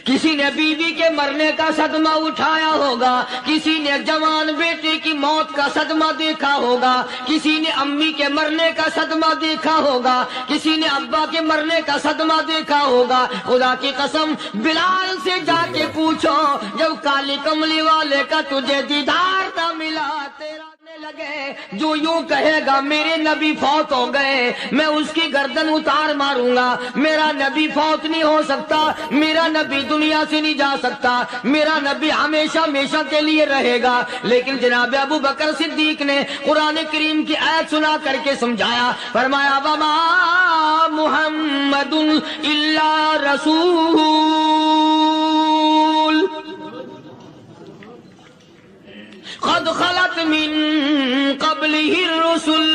کسی نے بیوی کے مرنے کا صدمہ اٹھایا ہوگا، کسی نے جوان بیٹے کی موت کا صدمہ دیکھا ہوگا، کسی نے امی کے مرنے کا صدمہ دیکھا ہوگا، کسی نے ابا کے مرنے کا صدمہ دیکھا ہوگا۔ خدا کی قسم بلال سے جا کے پوچھو، جب کالی کملی والے کا تجھے دیدار نہ ملا، تیرا لگے جو یوں کہے گا میرے نبی فوت ہو گئے، میں اس کی گردن اتار ماروں گا۔ میرا نبی فوت نہیں ہو سکتا، میرا نبی دنیا سے نہیں جا سکتا، میرا نبی ہمیشہ ہمیشہ کے لیے رہے گا۔ لیکن جناب ابو بکر صدیق نے قرآن کریم کی آیت سنا کر کے سمجھایا، فرمایا وما محمد الا رسول قد خلت من قبلہ الرسل۔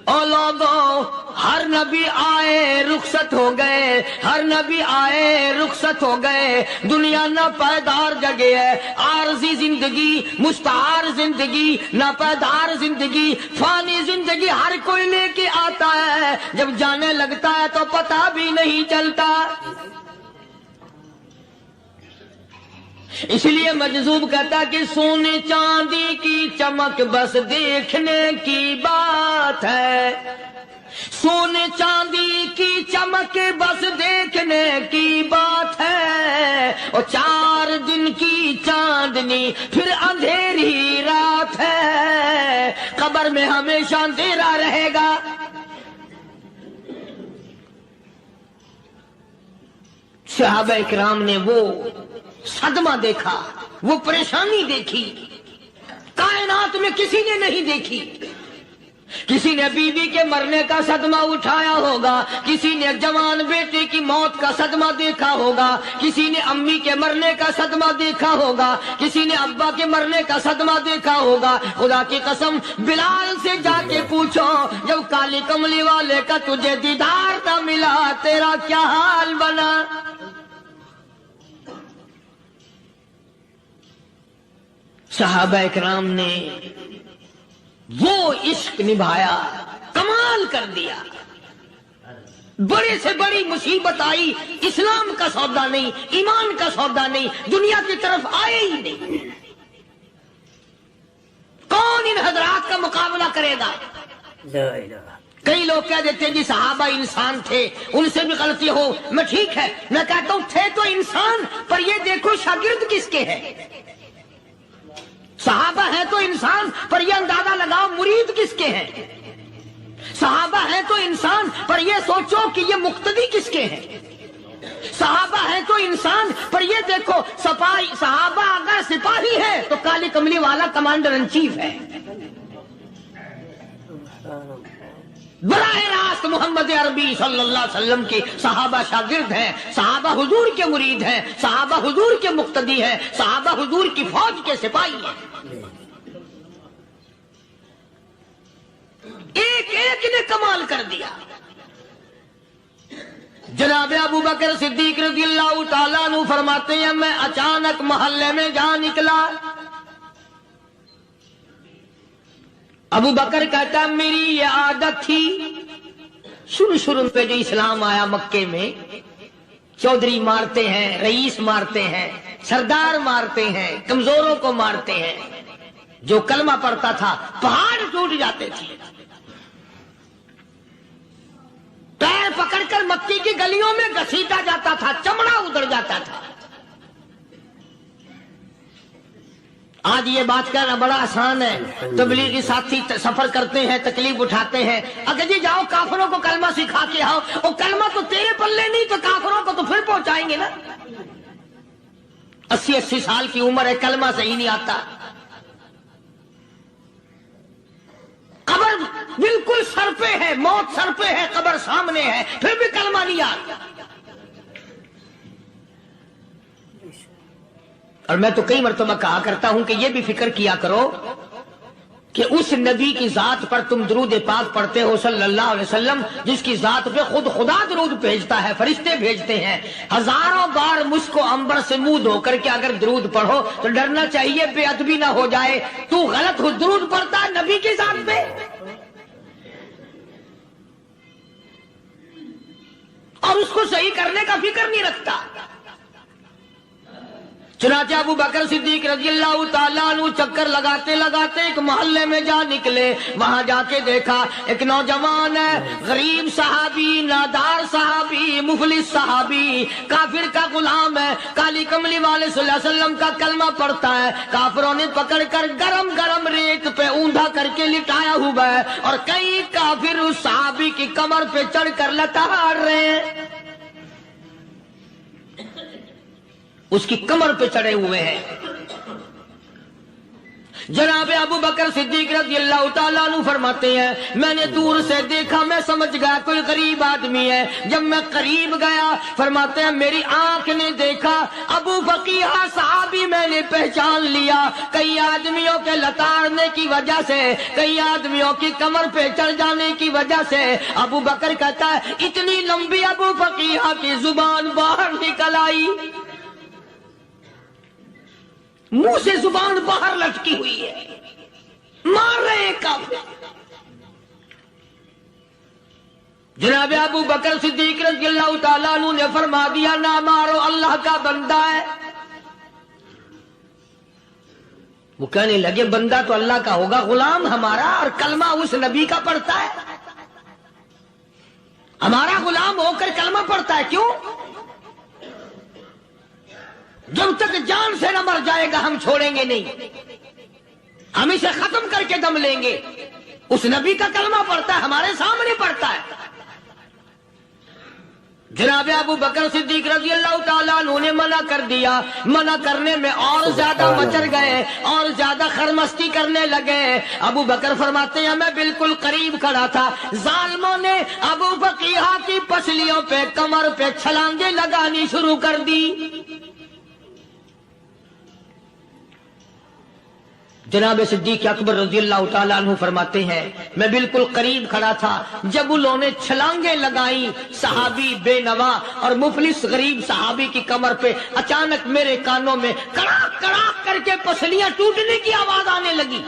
اور لوگوں، ہر نبی آئے رخصت ہو گئے، ہر نبی آئے رخصت ہو گئے۔ دنیا نہ پائیدار جگہ ہے، عارضی زندگی، مستعار زندگی، نہ پائیدار زندگی، فانی زندگی ہر کوئی لے کے آتا ہے، جب جانے لگتا ہے تو پتہ بھی نہیں چلتا۔ اس لیے مجذوب کہتا کہ سونے چاندی کی چمک بس دیکھنے کی بات ہے، سونے چاندی کی چمک بس دیکھنے کی بات ہے، اور 4 دن کی چاندنی پھر اندھیری رات ہے، قبر میں ہمیشہ اندھیرا رہے گا۔ صحابہ اکرام نے وہ صدمہ دیکھا، وہ پریشانی دیکھی، کائنات میں کسی نے نہیں دیکھی۔ کسی نے بیوی کے مرنے کا صدمہ اٹھایا ہوگا، کسی نے جوان بیٹے کی موت کا صدمہ دیکھا ہوگا، کسی نے امی کے مرنے کا صدمہ دیکھا ہوگا، کسی نے ابا کے مرنے کا صدمہ دیکھا ہوگا۔ خدا کی قسم بلال سے جا کے پوچھو، جب کالی کملی والے کا تجھے دیدار نہ ملا، تیرا کیا حال بنا؟ صحابہ اکرام نے وہ عشق نبھایا، کمال کر دیا۔ بڑے سے بڑی مصیبت آئی، اسلام کا سودا نہیں، ایمان کا سودا نہیں، دنیا کی طرف آئے ہی نہیں۔ کون ان حضرات کا مقابلہ کرے گا؟ کئی لوگ کہہ دیتے ہیں جی صحابہ انسان تھے، ان سے بھی غلطی ہو، میں ٹھیک ہے، میں کہتا ہوں تھے تو انسان، پر یہ دیکھو شاگرد کس کے ہیں۔ صحابہ ہیں تو انسان، پر یہ اندازہ لگاؤ مرید کس کے ہیں۔ صحابہ ہیں تو انسان، پر یہ سوچو کہ یہ مقتدی کس کے ہیں۔ صحابہ ہیں تو انسان، پر یہ دیکھو صحابہ اگر سپاہی ہے تو کالی کملی والا کمانڈر ان چیف ہے۔ براہ راست محمد عربی صلی اللہ علیہ وسلم کے صحابہ شاگرد ہیں، صحابہ حضور کے مرید ہیں، صحابہ حضور کے مقتدی ہیں، صحابہ حضور کی فوج کے سپاہی ہیں۔ ایک ایک نے کمال کر دیا۔ جناب ابو بکر صدیق رضی اللہ تعالیٰ عنہ فرماتے ہیں میں اچانک محلے میں جا نکلا۔ ابو بکر کہتا میری یہ عادت تھی، شروع پہ جو اسلام آیا مکے میں، چودھری مارتے ہیں، رئیس مارتے ہیں، سردار مارتے ہیں، کمزوروں کو مارتے ہیں۔ جو کلمہ پڑھتا تھا پہاڑ ٹوٹ جاتے تھے، پیر پکڑ کر مکی کی گلیوں میں گھسیٹا جاتا تھا، چمڑا ادھر جاتا تھا۔ آج یہ بات کہنا بڑا آسان ہے، تبلیغی ساتھی سفر کرتے ہیں، تکلیف اٹھاتے ہیں، اگر جی جاؤ کافروں کو کلمہ سکھا کے آؤ، اور کلمہ تو تیرے پلے نہیں تو کافروں کو تو پھر پہنچائیں گے نا۔ 80 سال کی عمر ہے، کلمہ صحیح نہیں آتا، قبر بالکل سر پہ ہے، موت سر پہ ہے، قبر سامنے ہے، پھر بھی کلمہ نہیں آتا۔ اور میں تو کئی مرتبہ کہا کرتا ہوں کہ یہ بھی فکر کیا کرو کہ اس نبی کی ذات پر تم درود پاک پڑھتے ہو صلی اللہ علیہ وسلم، جس کی ذات پہ خود خدا درود بھیجتا ہے، فرشتے بھیجتے ہیں، ہزاروں بار مشک و عنبر سے منہ دھو کر کے اگر درود پڑھو تو ڈرنا چاہیے بے ادبی نہ ہو جائے، تو غلط ہو درود پڑھتا ہے نبی کی ذات پہ، اور اس کو صحیح کرنے کا فکر نہیں رکھتا۔ چنانچہ ابو بکر صدیق رضی اللہ تعالیٰ عنہ چکر لگاتے لگاتے ایک محلے میں جا نکلے. وہاں جا کے دیکھا ایک نوجوان ہے، غریب صحابی، نادار صحابی، مفلس صحابی، کافر کا غلام ہے، کالی کملی والے صلی اللہ علیہ وسلم کا کلمہ پڑھتا ہے. کافروں نے پکڑ کر گرم گرم ریت پہ اوندا کر کے لٹایا ہوا ہے، اور کئی کافر اس صحابی کی کمر پہ چڑھ کر لتاڑ رہے ہیں، اس کی کمر پہ چڑھے ہوئے ہیں. جناب ابو بکر صدیق رضی اللہ تعالیٰ عنہ فرماتے ہیں میں نے دور سے دیکھا، میں سمجھ گیا کوئی غریب آدمی ہے. جب میں قریب گیا فرماتے ہیں میری آنکھ نے دیکھا ابو فقیہ صحابی، میں نے پہچان لیا. کئی آدمیوں کے لتاڑنے کی وجہ سے، کئی آدمیوں کی کمر پہ چڑھ جانے کی وجہ سے ابو بکر کہتا ہے اتنی لمبی ابو فقیہ کی زبان باہر نکل آئی، منہ سے زبان باہر لٹکی ہوئی ہے، مار رہے ہیں کافر. جناب ابو بکر صدیق رضی اللہ تعالیٰ عنہ نے فرما دیا نہ مارو، اللہ کا بندہ ہے. وہ کہنے لگے بندہ تو اللہ کا ہوگا، غلام ہمارا اور کلمہ اس نبی کا پڑھتا ہے، ہمارا غلام ہو کر کلمہ پڑھتا ہے، کیوں؟ جب تک جان سے نہ مر جائے گا ہم چھوڑیں گے نہیں، ہم اسے ختم کر کے دم لیں گے. اس نبی کا کلمہ پڑھتا ہے، ہمارے سامنے پڑھتا ہے. جناب ابو بکر صدیق رضی اللہ تعالیٰ عنہ نے منع کر دیا. منع کرنے میں اور زیادہ مچر گئے اور زیادہ خرمستی کرنے لگے. ابو بکر فرماتے ہیں میں بالکل قریب کھڑا تھا، ظالموں نے ابو فقیہ کی پسلیوں پہ، کمر پہ چھلانگیں لگانی شروع کر دی. جناب صدیق اکبر رضی اللہ تعالیٰ عنہ فرماتے ہیں میں بالکل قریب کھڑا تھا جب انہوں نے چھلانگیں لگائیں صحابی بے نوا اور مفلس غریب صحابی کی کمر پہ. اچانک میرے کانوں میں کڑاک کڑاک کر کے پسلیاں ٹوٹنے کی آواز آنے لگی.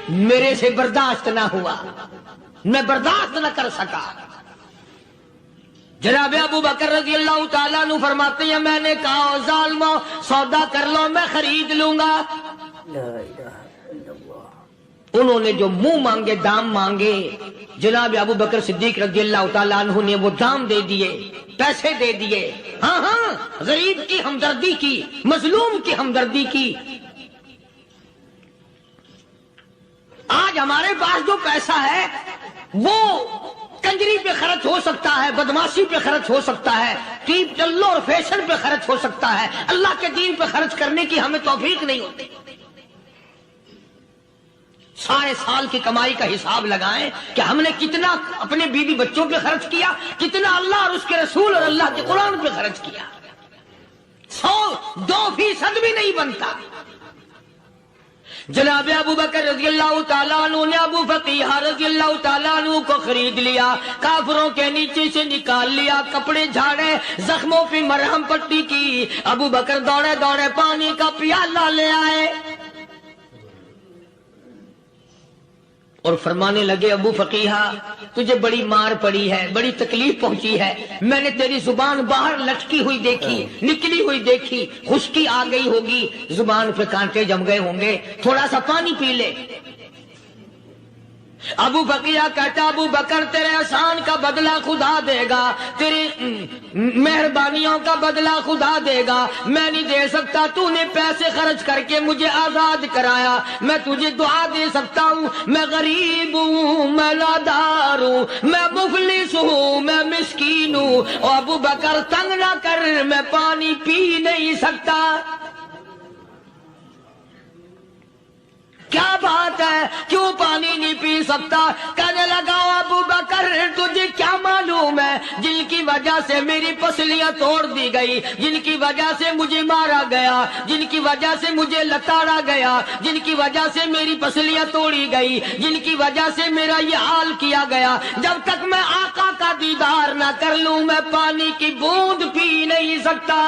میرے سے برداشت نہ ہوا، میں برداشت نہ کر سکا. جناب ابو بکر رضی اللہ تعالیٰ عنہ فرماتے ہیں میں نے کہا ظالمو سودا کر لو، میں خرید لوں گا. انہوں نے جو منہ مانگے، دام مانگے، جناب ابو بکر صدیق رضی اللہ تعالیٰ عنہ نے وہ دام دے دیے، پیسے دے دیے. ہاں غریب کی ہمدردی کی، مظلوم کی ہمدردی کی. آج ہمارے پاس جو پیسہ ہے وہ کنجری پہ خرچ ہو سکتا ہے، بدماشی پہ خرچ ہو سکتا ہے، ٹیپ چلو اور فیشن پہ خرچ ہو سکتا ہے، اللہ کے دین پہ خرچ کرنے کی ہمیں توفیق نہیں ہوتی. سارے سال کی کمائی کا حساب لگائیں کہ ہم نے کتنا اپنے بیوی بچوں پہ خرچ کیا، کتنا اللہ اور اس کے رسول اور اللہ کے قرآن پہ خرچ کیا. 100-2% بھی نہیں بنتا. جناب ابو بکر رضی اللہ تعالیٰ عنہ نے ابو فقیہ رضی اللہ تعالیٰ عنہ کو خرید لیا، کافروں کے نیچے سے نکال لیا، کپڑے جھاڑے، زخموں پہ مرہم پٹی کی. ابو بکر دوڑے دوڑے پانی کا پیالہ لے آئے اور فرمانے لگے ابو فقیہ تجھے بڑی مار پڑی ہے، بڑی تکلیف پہنچی ہے، میں نے تیری زبان باہر لٹکی ہوئی دیکھی، نکلی ہوئی دیکھی، خشکی آ گئی ہوگی، زبان پہ کانٹے جم گئے ہوں گے، تھوڑا سا پانی پی لے. ابو فقیہ کہتا ابو بکر تیرے احسان کا بدلہ خدا دے گا، تیری مہربانیوں کا بدلہ خدا دے گا، میں نہیں دے سکتا. تو نے پیسے خرچ کر کے مجھے آزاد کرایا، میں تجھے دعا دے سکتا ہوں. میں غریب ہوں، میں نادار ہوں، میں مفلس ہوں، میں مسکین ہوں، اور ابو بکر تنگ نہ کر، میں پانی پی نہیں سکتا. کیا بات ہے، کیوں پانی نہیں پی سکتا؟ کہنے لگا ابو بکر تجھے کیا معلوم ہے جن کی وجہ سے میری پسلیاں توڑ دی گئی، جن کی وجہ سے مجھے مارا گیا، جن کی وجہ سے مجھے لتاڑا گیا، جن کی وجہ سے میری پسلیاں توڑی گئی، جن کی وجہ سے میرا یہ حال کیا گیا، جب تک میں آقا کا دیدار نہ کر لوں میں پانی کی بوند پی نہیں سکتا.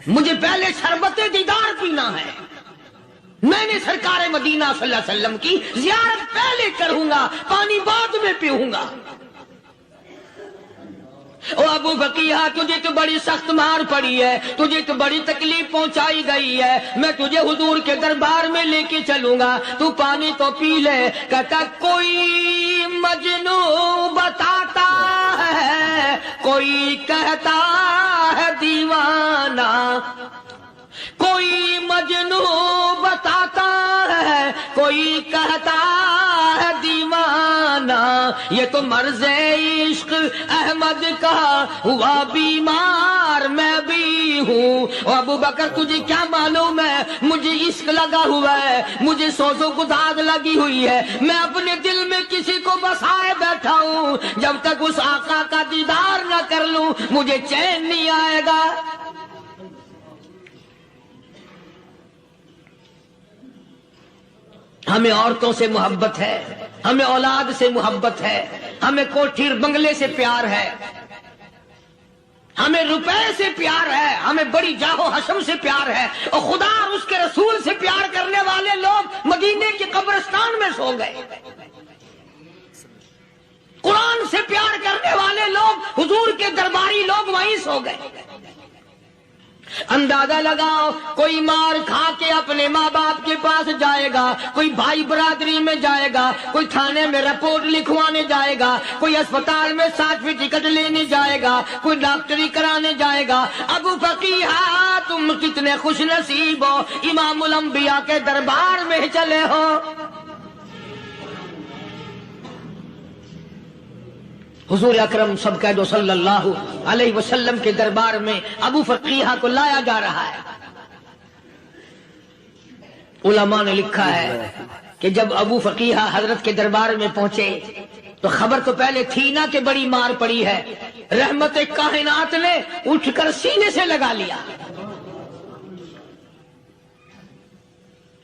مجھے پہلے شربت دیدار پینا ہے، میں نے سرکار مدینہ صلی اللہ علیہ وسلم کی زیارت پہلے کروں گا، پانی بعد میں پیوں گا۔ او ابو فقیہ، تجھے تو بڑی سخت مار پڑی ہے، تجھے تو بڑی تکلیف پہنچائی گئی ہے، میں تجھے حضور کے دربار میں لے کے چلوں گا، تو پانی تو پی لے۔ کہتا کوئی مجنوں بتاتا ہے، کوئی کہتا ہے دیوانہ، کوئی مجنوں بتاتا ہے، کوئی کہتا ہے دیوانہ، یہ تو مرض عشق احمد کا ہوا بیمار میں بھی ہوں۔ اور ابو بکر تجھے کیا معلوم ہے، مجھے عشق لگا ہوا ہے، مجھے سوز و گداز لگی ہوئی ہے، میں اپنے دل میں کسی کو بسائے بیٹھا ہوں، جب تک اس آقا کا دیدار نہ کر لوں مجھے چین نہیں آئے گا۔ ہمیں عورتوں سے محبت ہے، ہمیں اولاد سے محبت ہے، ہمیں کوٹھی بنگلے سے پیار ہے، ہمیں روپے سے پیار ہے، ہمیں بڑی جاہ و حشم سے پیار ہے، اور خدا اور اس کے رسول سے پیار کرنے والے لوگ مدینے کے قبرستان میں سو گئے، قرآن سے پیار کرنے والے لوگ، حضور کے درباری لوگ وہیں سو گئے۔ اندازہ لگاؤ، کوئی مار کھا کے اپنے ماں باپ کے پاس جائے گا، کوئی بھائی برادری میں جائے گا، کوئی تھانے میں رپورٹ لکھوانے جائے گا، کوئی اسپتال میں سرٹیفکیٹ لینے جائے گا، کوئی ڈاکٹری کرانے جائے گا۔ ابو فقیہ تم کتنے خوش نصیب ہو، امام الانبیاء کے دربار میں چلے ہو۔ حضور اکرم سب کہہ دو صلی اللہ علیہ وسلم کے دربار میں ابو فقیہ کو لایا جا رہا ہے۔ علماء نے لکھا ہے کہ جب ابو فقیہ حضرت کے دربار میں پہنچے تو خبر تو پہلے تھی نا کہ بڑی مار پڑی ہے، رحمت کائنات نے اٹھ کر سینے سے لگا لیا،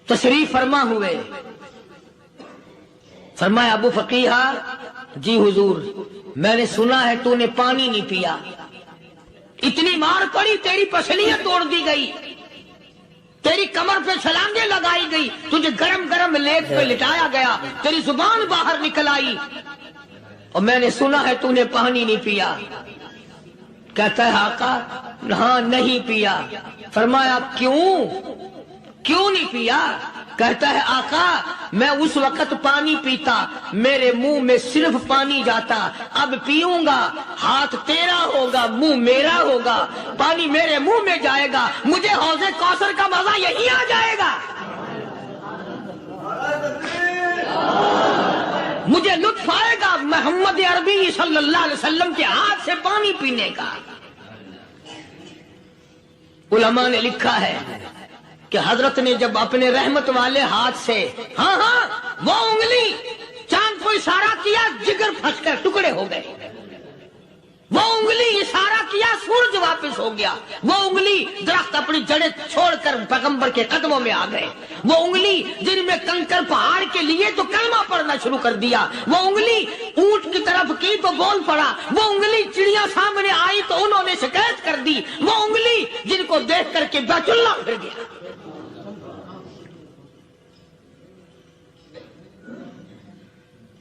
تشریف فرما ہوئے، فرمایا ابو فقیہ جی حضور، میں نے سنا ہے تو نے پانی نہیں پیا، اتنی مار پڑی تیری پسلیاں توڑ دی گئی، تیری کمر پہ چھلانگیں لگائی گئی، تجھے گرم گرم لیپ پہ لٹایا گیا، تیری زبان باہر نکل آئی، اور میں نے سنا ہے تو نے پانی نہیں پیا۔ کہتا ہے آقا ہاں نہیں پیا۔ فرمایا کیوں نہیں پیا؟ کہتا ہے آقا میں اس وقت پانی پیتا میرے منہ میں صرف پانی جاتا، اب پیوں گا ہاتھ تیرا ہوگا منہ میرا ہوگا، پانی میرے منہ میں جائے گا، مجھے حوض کوثر کا مزہ یہی آ جائے گا، مجھے لطف آئے گا محمد عربی صلی اللہ علیہ وسلم کے ہاتھ سے پانی پینے کا۔ علماء نے لکھا ہے کہ حضرت نے جب اپنے رحمت والے ہاتھ سے وہ انگلی چاند کو اشارہ کیا، جگر پھنس کر ٹکڑے ہو گئے، وہ انگلی اشارہ کیا سورج واپس ہو گیا، وہ انگلی درخت اپنی جڑیں چھوڑ کر پیغمبر کے قدموں میں آ گئے، وہ انگلی جن میں کنکر پہاڑ کے لیے تو کلمہ پڑھنا شروع کر دیا، وہ انگلی اونٹ کی طرف کی تو بول پڑا، وہ انگلی چڑیاں سامنے آئی تو انہوں نے شکایت کر دی، وہ انگلی جن کو دیکھ کر کے بیت اللہ پھر گیا۔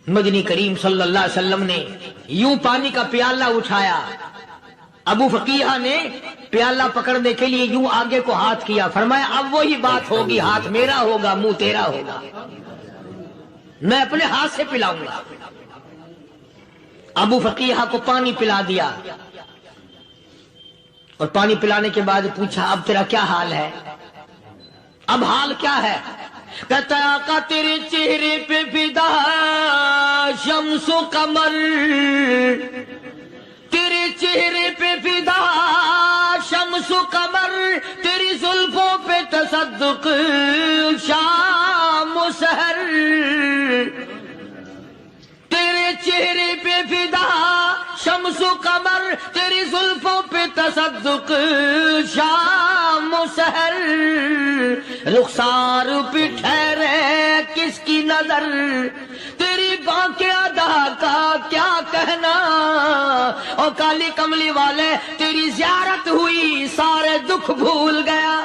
مدنی کریم صلی اللہ علیہ وسلم نے یوں پانی کا پیالہ اٹھایا، ابو فقیہ نے پیالہ پکڑنے کے لیے یوں آگے کو ہاتھ کیا، فرمایا اب وہی بات ہوگی، ہاتھ میرا ہوگا منہ تیرا ہوگا، میں اپنے ہاتھ سے پلاؤں گا۔ ابو فقیہ کو پانی پلا دیا، اور پانی پلانے کے بعد پوچھا اب تیرا کیا حال ہے؟ اب حال کیا ہے؟ کہتا آقا تیرے چہرے پہ فدا شمس و قمر، تیرے چہرے پہ فدا شمس و قمر، تیری زلفوں پہ تصدق شام و سحر، تیرے چہرے پہ فدا شمس و قمر، تیری زلفوں پہ تصدق شام و سحر، رخسار پہ ٹھہرے کس کی نظر، تیری باقی ادا کا کیا کہنا، اور کالی کملی والے تیری زیارت ہوئی سارے دکھ بھول گیا۔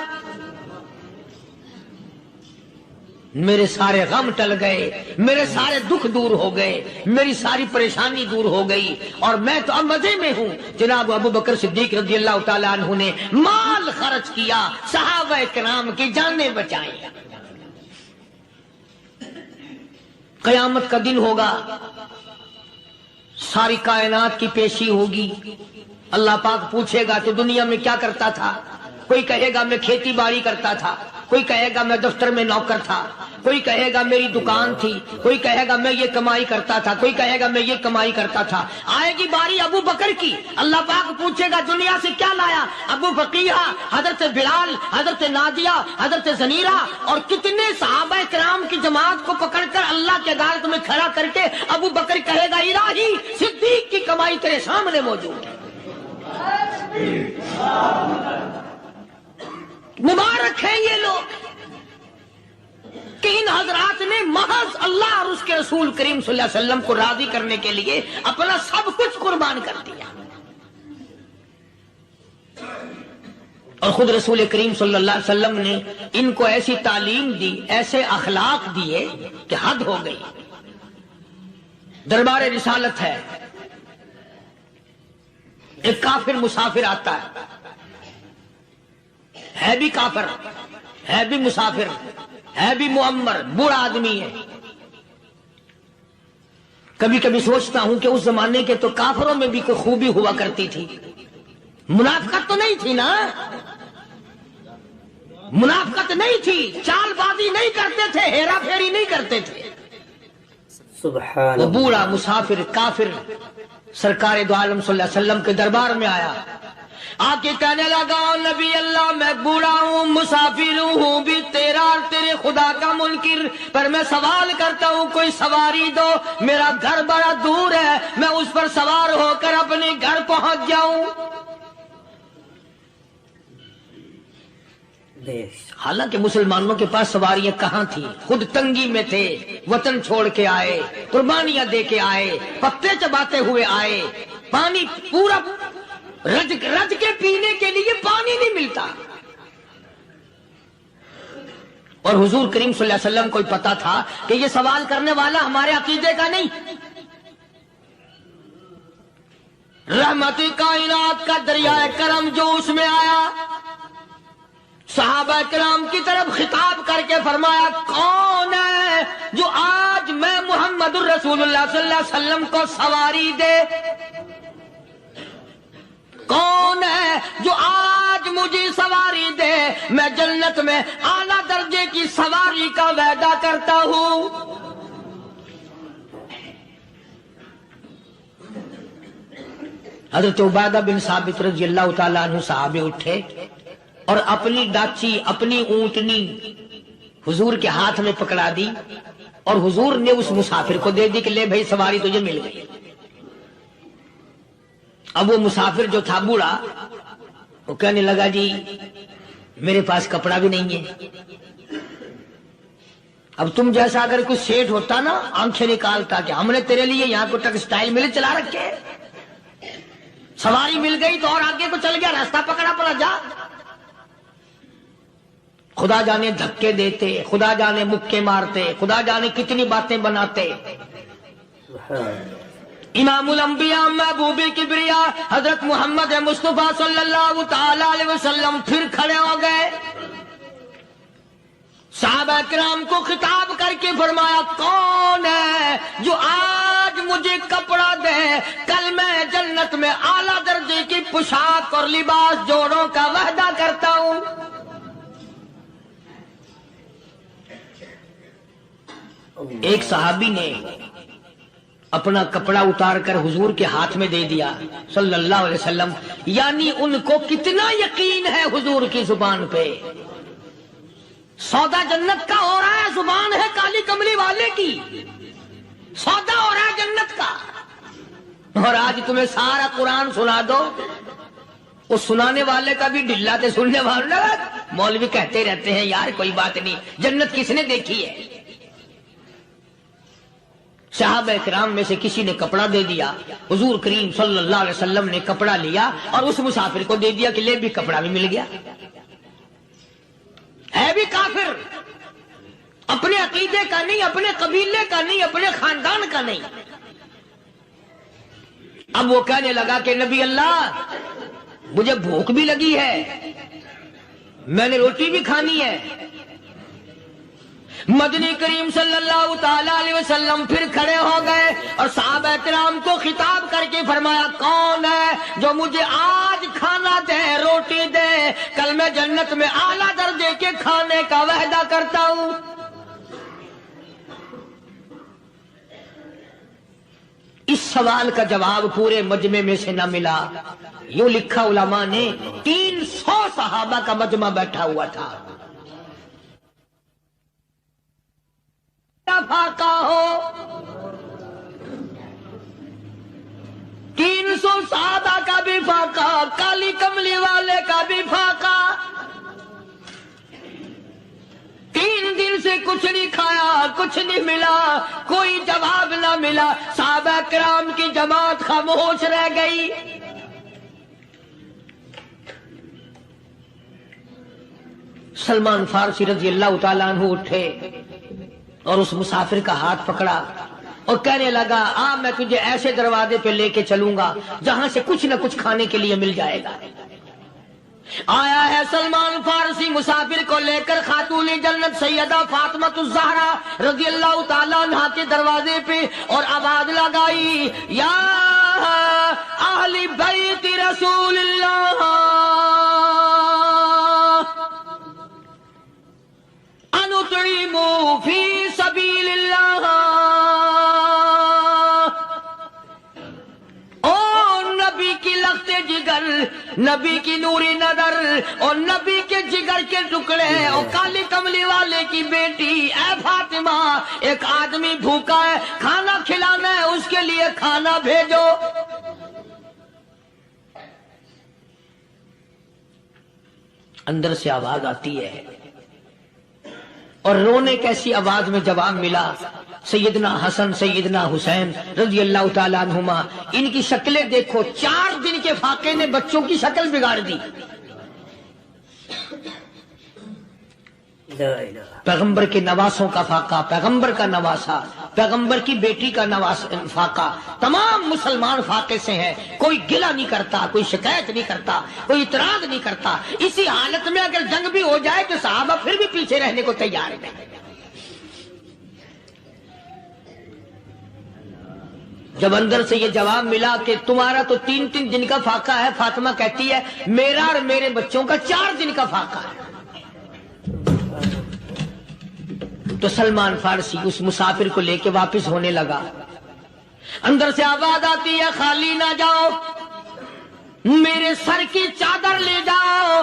میرے سارے غم ٹل گئے، میرے سارے دکھ دور ہو گئے، میری ساری پریشانی دور ہو گئی، اور میں تو اب مزے میں ہوں۔ جناب ابو بکر صدیق رضی اللہ تعالیٰ عنہ نے مال خرچ کیا، صحابہ کرام کی جانیں بچائیں۔ قیامت کا دن ہوگا، ساری کائنات کی پیشی ہوگی، اللہ پاک پوچھے گا کہ دنیا میں کیا کرتا تھا؟ کوئی کہے گا میں کھیتی باڑی کرتا تھا، کوئی کہے گا میں دفتر میں نوکر تھا، کوئی کہے گا میری دکان تھی، کوئی کہے گا میں یہ کمائی کرتا تھا، کوئی کہے گا میں یہ کمائی کرتا تھا۔ آئے گی باری ابو بکر کی، اللہ پاک پوچھے گا دنیا سے کیا لایا؟ ابو بقیہ، حضرت بلال، حضرت نادیہ، حضرت زنیرہ اور کتنے صحابہ کرام کی جماعت کو پکڑ کر اللہ کے عدالت میں کھڑا کر کے ابو بکر کہے گا الہی صدیق کی کمائی تیرے سامنے موجود ہے۔ مبارک ہیں یہ لوگ کہ ان حضرات نے محض اللہ اور اس کے رسول کریم صلی اللہ علیہ وسلم کو راضی کرنے کے لیے اپنا سب کچھ قربان کر دیا، اور خود رسول کریم صلی اللہ علیہ وسلم نے ان کو ایسی تعلیم دی، ایسے اخلاق دیے کہ حد ہو گئی۔ دربار رسالت ہے، ایک کافر مسافر آتا ہے بھی کافر، ہے بھی مسافر، ہے بھی معمر، بوڑھا آدمی ہے۔ کبھی کبھی سوچتا ہوں کہ اس زمانے کے تو کافروں میں بھی کوئی خوبی ہوا کرتی تھی، منافقت تو نہیں تھی نا، منافقت نہیں تھی، چال بازی نہیں کرتے تھے، ہیرا پھیری نہیں کرتے تھے۔ سبحان وہ بوڑھا مسافر کافر سرکار دو عالم صلی اللہ علیہ وسلم کے دربار میں آیا، آ کے کہنے لگا نبی اللہ میں بوڑھا ہوں، مسافر ہوں بھی تیرا اور تیرے خدا کا منکر، پر میں سوال کرتا ہوں کوئی سواری دو، میرا گھر بڑا دور ہے، میں اس پر سوار ہو کر اپنے گھر پہنچ جاؤں۔ حالانکہ مسلمانوں کے پاس سواریاں کہاں تھی، خود تنگی میں تھے، وطن چھوڑ کے آئے، قربانیاں دے کے آئے، پتے چباتے ہوئے آئے، پانی پورا رج کے پینے کے لیے پانی نہیں ملتا، اور حضور کریم صلی اللہ علیہ وسلم کو پتا تھا کہ یہ سوال کرنے والا ہمارے عقیدے کا نہیں، رحمت کائنات کا دریائے کرم جو اس میں آیا، صحابہ کرام کی طرف خطاب کر کے فرمایا کون ہے جو آج میں محمد الرسول اللہ صلی اللہ علیہ وسلم کو سواری دے؟ کون ہے جو آج مجھے سواری دے؟ میں جنت میں اعلیٰ درجے کی سواری کا وعدہ کرتا ہوں۔ حضرت عبادہ بن ثابت رضی اللہ تعالیٰ عنہ صحابے اٹھے اور اپنی ڈاچی، اپنی اونٹنی حضور کے ہاتھ میں پکڑا دی، اور حضور نے اس مسافر کو دے دی کہ لے بھائی سواری تجھے مل گئی۔ اب وہ مسافر جو تھا بوڑھا، وہ کہنے لگا جی میرے پاس کپڑا بھی نہیں ہے۔ اب تم جیسا اگر کوئی سیٹ ہوتا نا، آنکھیں نکالتا کہ ہم نے تیرے لیے یہاں کو ٹیکسٹائل مل چلا رکھے، سواری مل گئی تو اور آگے کو چل گیا، راستہ پکڑا پڑا جا۔ خدا جانے دھکے دیتے، خدا جانے مکے مارتے، خدا جانے کتنی باتیں بناتے۔ امام الانبیاء محبوب کبریا حضرت محمد مصطفیٰ صلی اللہ تعالی علیہ وسلم پھر کھڑے ہو گئے، صحابہ کرام کو خطاب کر کے فرمایا کون ہے جو آج مجھے کپڑا دے، کل میں جنت میں اعلیٰ درجے کی پوشاک اور لباس جوڑوں کا وعدہ کرتا ہوں۔ ایک صحابی نے اپنا کپڑا اتار کر حضور کے ہاتھ میں دے دیا صلی اللہ علیہ وسلم، یعنی ان کو کتنا یقین ہے حضور کی زبان پہ۔ سودا جنت کا ہو رہا ہے، زبان ہے کالی کملی والے کی، سودا ہو رہا ہے جنت کا۔ اور آج تمہیں سارا قرآن سنا دو، اس سنانے والے کا بھی ڈھلا تے سننے والا، مولوی کہتے رہتے ہیں یار کوئی بات نہیں، جنت کس نے دیکھی ہے؟ صحابہ کرام میں سے کسی نے کپڑا دے دیا، حضور کریم صلی اللہ علیہ وسلم نے کپڑا لیا اور اس مسافر کو دے دیا کہ لے بھی کپڑا بھی مل گیا، ہے بھی کافر اپنے عقیدے کا نہیں، اپنے قبیلے کا نہیں، اپنے خاندان کا نہیں۔ اب وہ کہنے لگا کہ نبی اللہ مجھے بھوک بھی لگی ہے، میں نے روٹی بھی کھانی ہے۔ مدنی کریم صلی اللہ تعالی علیہ وسلم پھر کھڑے ہو گئے اور صحابہ کرام کو خطاب کر کے فرمایا، کون ہے جو مجھے آج کھانا دے، روٹی دے، کل میں جنت میں اعلیٰ درجے کے کھانے کا وعدہ کرتا ہوں۔ اس سوال کا جواب پورے مجمع میں سے نہ ملا۔ یوں لکھا علماء نے، 300 صحابہ کا مجمع بیٹھا ہوا تھا۔ فاقہ ہو 300 صحابہ کا بھی فاقہ، کالی کملی والے کا بھی فاقہ۔ 3 دن سے کچھ نہیں کھایا، کچھ نہیں ملا، کوئی جواب نہ ملا۔ صحابہ کرام کی جماعت خاموش رہ گئی۔ سلمان فارسی رضی اللہ تعالیٰ عنہ اٹھے اور اس مسافر کا ہاتھ پکڑا اور کہنے لگا، میں تجھے ایسے دروازے پہ لے کے چلوں گا جہاں سے کچھ نہ کچھ کھانے کے لیے مل جائے گا۔ آیا ہے سلمان فارسی مسافر کو لے کر خاتون جنت سیدہ فاطمہ الزہرا رضی اللہ تعالیٰ عنہ کے دروازے پہ اور آواز لگائی، یا اہل بیت رسول اللہ انطعموا فی سبیل اللہ۔ نبی کی لخت جگر، نبی کی نوری نظر اور نبی کے جگر کے ٹکڑے اور کالی کملی والے کی بیٹی، اے فاطمہ ایک آدمی بھوکا ہے، کھانا کھلانا ہے، اس کے لیے کھانا بھیجو۔ اندر سے آواز آتی ہے اور رونے کیسی آواز میں جواب ملا، سیدنا حسن سیدنا حسین رضی اللہ تعالیٰ عنہما، ان کی شکلیں دیکھو، 4 دن کے فاقے نے بچوں کی شکل بگاڑ دی۔ پیغمبر کے نواسوں کا فاقہ، پیغمبر کا نواسا، پیغمبر کی بیٹی کا فاقہ، تمام مسلمان فاقے سے ہیں، کوئی گلہ نہیں کرتا، کوئی شکایت نہیں کرتا، کوئی اعتراض نہیں کرتا۔ اسی حالت میں اگر جنگ بھی ہو جائے تو صحابہ پھر بھی پیچھے رہنے کو تیار ہیں۔ جب اندر سے یہ جواب ملا کہ تمہارا تو 3 دن کا فاقہ ہے، فاطمہ کہتی ہے میرا اور میرے بچوں کا 4 دن کا فاقہ ہے، تو سلمان فارسی اس مسافر کو لے کے واپس ہونے لگا۔ اندر سے آواز آتی ہے، خالی نہ جاؤ، میرے سر کی چادر لے جاؤ،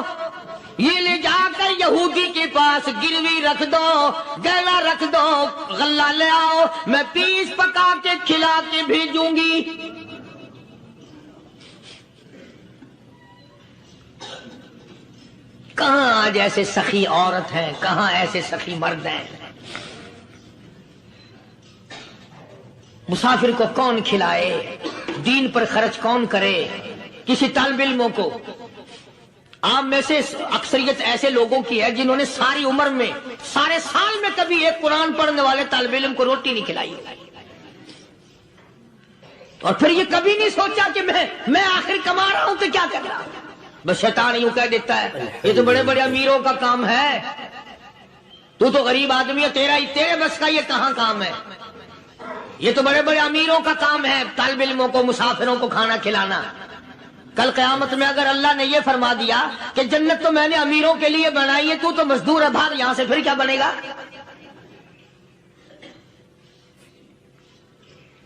یہ لے جا کر یہودی کے پاس گروی رکھ دو، گہنا رکھ دو، غلہ لے آؤ، میں پیس پکا کے کھلا کے بھیجوں گی۔ کہاں آج ایسے سخی عورت ہیں، کہاں ایسے سخی مرد ہیں؟ مسافر کو کون کھلائے، دین پر خرچ کون کرے؟ کسی طالب علموں کو، آپ میں سے اکثریت ایسے لوگوں کی ہے جنہوں نے ساری عمر میں، سارے سال میں کبھی ایک قرآن پڑھنے والے طالب علم کو روٹی نہیں کھلائی، اور پھر یہ کبھی نہیں سوچا کہ میں آخر کما رہا ہوں تو کیا کر رہا ہوں۔ بس شیطان یوں کہہ دیتا ہے یہ تو بڑے بڑے امیروں کا کام ہے، تو غریب آدمی ہے، تیرے بس کا یہ کہاں کام ہے؟ یہ تو بڑے بڑے امیروں کا کام ہے طالب علموں کو، مسافروں کو کھانا کھلانا۔ کل قیامت میں اگر اللہ نے یہ فرما دیا کہ جنت تو میں نے امیروں کے لیے بنائی ہے، تو مزدور ہے، بھاگ یہاں سے، پھر کیا بنے گا؟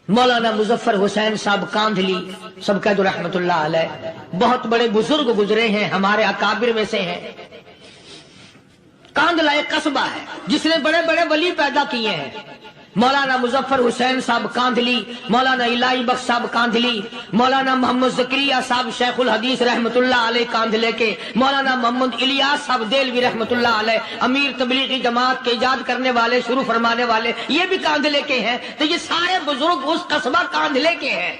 مولانا مظفر حسین صاحب کاندھلی سب کہہ دو رحمت اللہ علیہ، بہت بڑے بزرگ گزرے ہیں، ہمارے اکابر میں سے ہیں۔ کاندھلا ایک قصبہ ہے جس نے بڑے بڑے ولی پیدا کیے ہیں۔ مولانا مظفر حسین صاحب کاندھلی، مولانا الہی بخش صاحب کاندھلی، مولانا محمد زکریا صاحب شیخ الحدیث رحمت اللہ علیہ کاندھلے کے، مولانا محمد الیاس صاحب دیلوی رحمت اللہ علیہ امیر تبلیغی جماعت کے ایجاد کرنے والے، شروع فرمانے والے، یہ بھی کاندھلے کے ہیں۔ تو یہ سارے بزرگ اس قصبہ کاندھلے کے ہیں۔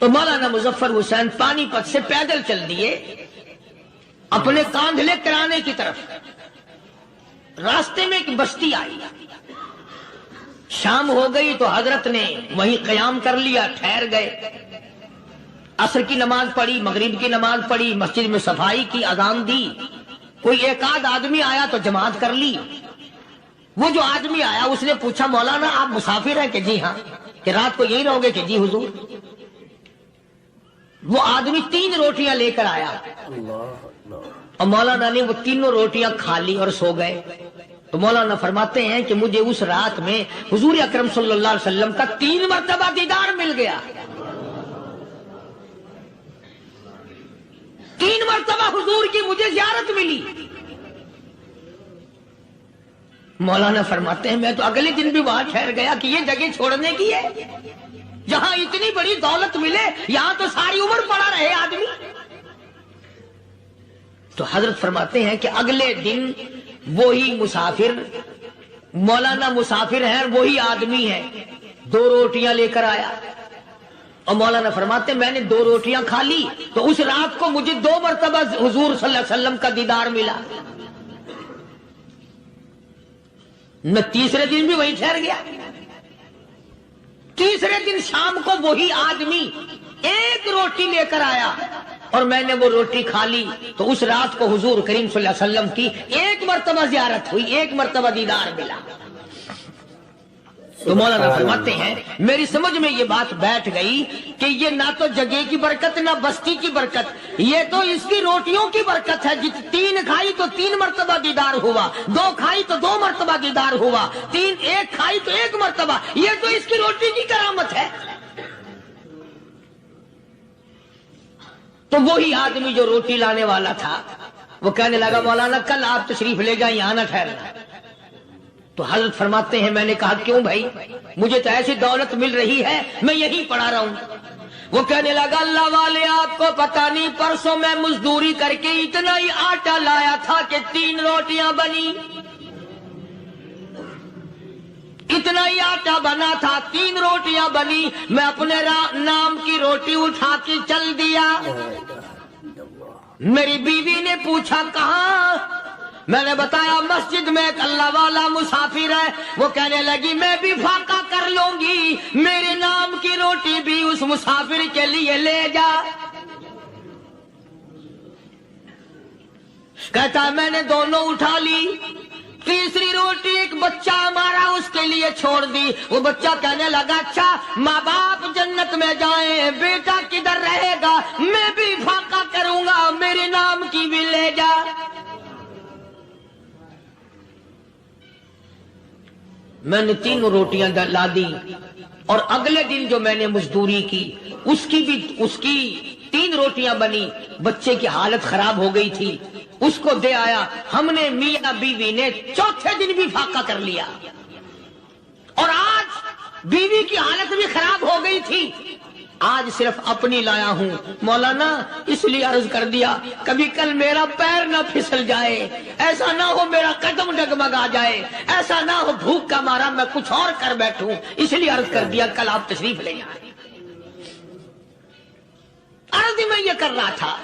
تو مولانا مظفر حسین پانی پت سے پیدل چل دیے اپنے کاندھلے کرانے کی طرف۔ راستے میں ایک بستی آئی، شام ہو گئی تو حضرت نے وہیں قیام کر لیا، ٹھہر گئے۔ عصر کی نماز پڑھی، مغرب کی نماز پڑھی، مسجد میں صفائی کی، اذان دی۔ کوئی ایک آدھ آدمی آیا تو جماعت کر لی۔ وہ جو آدمی آیا اس نے پوچھا مولانا آپ مسافر ہیں؟ کہ جی ہاں۔ کہ رات کو یہی رہو گے؟ کہ جی حضور۔ وہ آدمی 3 روٹیاں لے کر آیا اور مولانا نے وہ تینوں روٹیاں کھا لی اور سو گئے۔ تو مولانا فرماتے ہیں کہ مجھے اس رات میں حضور اکرم صلی اللہ علیہ وسلم کا 3 مرتبہ دیدار مل گیا۔ 3 مرتبہ حضور کی مجھے زیارت ملی۔ مولانا فرماتے ہیں میں تو اگلے دن بھی وہاں ٹھہر گیا کہ یہ جگہ چھوڑنے کی ہے، جہاں اتنی بڑی دولت ملے یہاں تو ساری عمر پڑا رہے آدمی۔ تو حضرت فرماتے ہیں کہ اگلے دن وہی مسافر، مولانا مسافر ہیں، وہی آدمی ہے، 2 روٹیاں لے کر آیا اور مولانا فرماتے ہیں میں نے 2 روٹیاں کھا لی تو اس رات کو مجھے 2 مرتبہ حضور صلی اللہ علیہ وسلم کا دیدار ملا۔ میں تیسرے دن بھی وہیں ٹھہر گیا۔ تیسرے دن شام کو وہی آدمی 1 روٹی لے کر آیا اور میں نے وہ روٹی کھا لی تو اس رات کو حضور کریم صلی اللہ علیہ وسلم کی 1 مرتبہ زیارت ہوئی، 1 مرتبہ دیدار ملا۔ تو مولانا فرماتے ہیں میری سمجھ میں یہ بات بیٹھ گئی کہ یہ نہ تو جگہ کی برکت نہ بستی کی برکت، یہ تو اس کی روٹیوں کی برکت ہے۔ 3 کھائی تو 3 مرتبہ دیدار ہوا، 2 کھائی تو 2 مرتبہ دیدار ہوا، 1 کھائی تو 1 مرتبہ، یہ تو اس کی روٹی کی کرامت ہے۔ تو وہی آدمی جو روٹی لانے والا تھا وہ کہنے لگا مولانا کل آپ تشریف لے جائیں، یہاں نہ ٹھہرنا۔ تو حضرت فرماتے ہیں میں نے کہا کیوں بھائی، مجھے تو ایسی دولت مل رہی ہے میں یہیں پڑا رہا ہوں۔ وہ کہنے لگا اللہ والے آپ کو پتہ نہیں پرسوں میں مزدوری کر کے اتنا ہی آٹا لایا تھا کہ 3 روٹیاں بنی، اتنا ہی آٹا بنا تھا 3 روٹیاں بنی، میں اپنے نام کی روٹی اٹھا کے چل دیا۔ میری بیوی نے پوچھا کہاں؟ میں نے بتایا مسجد میں ایک اللہ والا مسافر ہے۔ وہ کہنے لگی میں بھی فاقہ کر لوں گی، میرے نام کی روٹی بھی اس مسافر کے لیے لے جا۔ کہتا میں نے دونوں اٹھا لی، تیسری روٹی ایک بچہ ہمارا اس کے لیے چھوڑ دی۔ وہ بچہ کہنے لگا اچھا ماں باپ جنت میں جائیں، بیٹا کدھر رہے گا؟ میں بھی فاقہ کروں گا، میرے نام کی بھی لے جا۔ میں نے 3 روٹیاں لا دی اور اگلے دن جو میں نے مزدوری کی اس کی 3 روٹیاں بنی، بچے کی حالت خراب ہو گئی تھی، اس کو دے آیا۔ ہم نے میاں بیوی نے چوتھے دن بھی فاقہ کر لیا اور آج بیوی کی حالت بھی خراب ہو گئی تھی، آج صرف اپنی لایا ہوں۔ مولانا اس لیے عرض کر دیا کبھی کل میرا پیر نہ پھسل جائے، ایسا نہ ہو میرا قدم ڈگمگا جائے، ایسا نہ ہو بھوک کا مارا میں کچھ اور کر بیٹھوں، اس لیے عرض کر دیا کل آپ تشریف لے آئیں۔ عرض میں یہ کر رہا تھا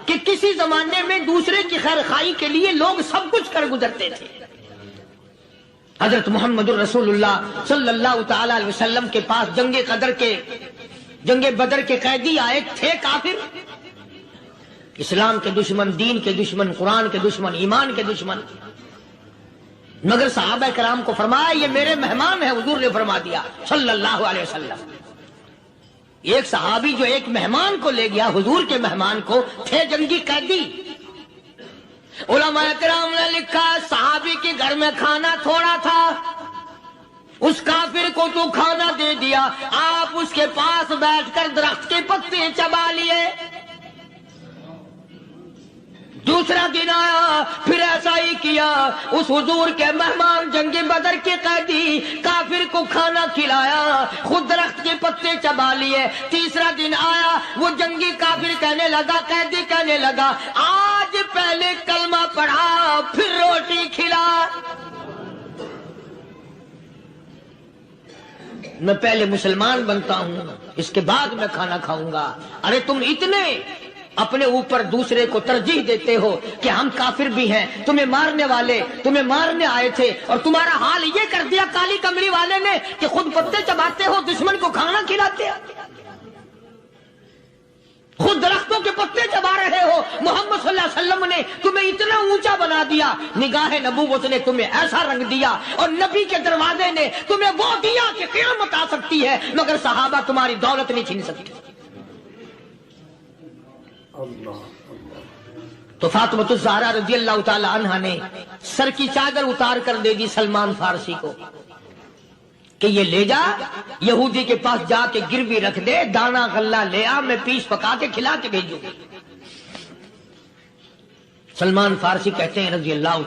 کہ کسی زمانے میں دوسرے کی خیر خواہی کے لیے لوگ سب کچھ کر گزرتے تھے۔ حضرت محمد الرسول اللہ صلی اللہ تعالی علیہ وسلم کے پاس جنگ بدر کے قیدی آئے تھے، کافر، اسلام کے دشمن، دین کے دشمن، قرآن کے دشمن، ایمان کے دشمن، مگر صحابہ کرام کو فرمایا یہ میرے مہمان ہیں، حضور نے فرما دیا صلی اللہ علیہ وسلم۔ ایک صحابی جو ایک مہمان کو لے گیا، حضور کے مہمان کو، تھے جنگی قیدی۔ علماء کرام نے لکھا صحابی کے گھر میں کھانا تھوڑا تھا، اس کافر کو تو کھانا دے دیا، آپ اس کے پاس بیٹھ کر درخت کے پتے چبا لیے۔ دوسرا دن آیا پھر ایسا ہی کیا، اس حضور کے مہمان جنگ بدر کے قیدی کافر کو کھانا کھلایا، خود درخت کے پتے چبا لیے۔ تیسرا دن آیا، وہ جنگی کافر کہنے لگا، قیدی کہنے لگا آج پہلے کلمہ پڑھا پھر روٹی کھلا، میں پہلے مسلمان بنتا ہوں اس کے بعد میں کھانا کھاؤں گا۔ ارے تم اتنے اپنے اوپر دوسرے کو ترجیح دیتے ہو کہ ہم کافر بھی ہیں، تمہیں مارنے والے تمہیں مارنے آئے تھے، اور تمہارا حال یہ کر دیا کالی کمری والے نے کہ خود پتے چباتے ہو، دشمن کو کھانا کھلاتے ہو، خود درختوں کے پتے چبا رہے ہو۔ محمد صلی اللہ علیہ وسلم نے تمہیں اتنا اونچا بنا دیا، نگاہ نبوت نے تمہیں ایسا رنگ دیا، اور نبی کے دروازے نے تمہیں وہ دیا کہ قیامت آ سکتی ہے مگر صحابہ تمہاری دولت نہیں چھین سکتے۔ تو فاطمہ الزہرا رضی اللہ تعالی عنہا نے سر کی چادر اتار کر دے دی سلمان فارسی کو کہ یہ لے جا، یہودی کے پاس جا کے گروی رکھ دے، دانا غلہ لے آ، میں پیس پکا کے کھلا کے بھیجوں۔ سلمان فارسی کہتے ہیں رضی اللہ تعالی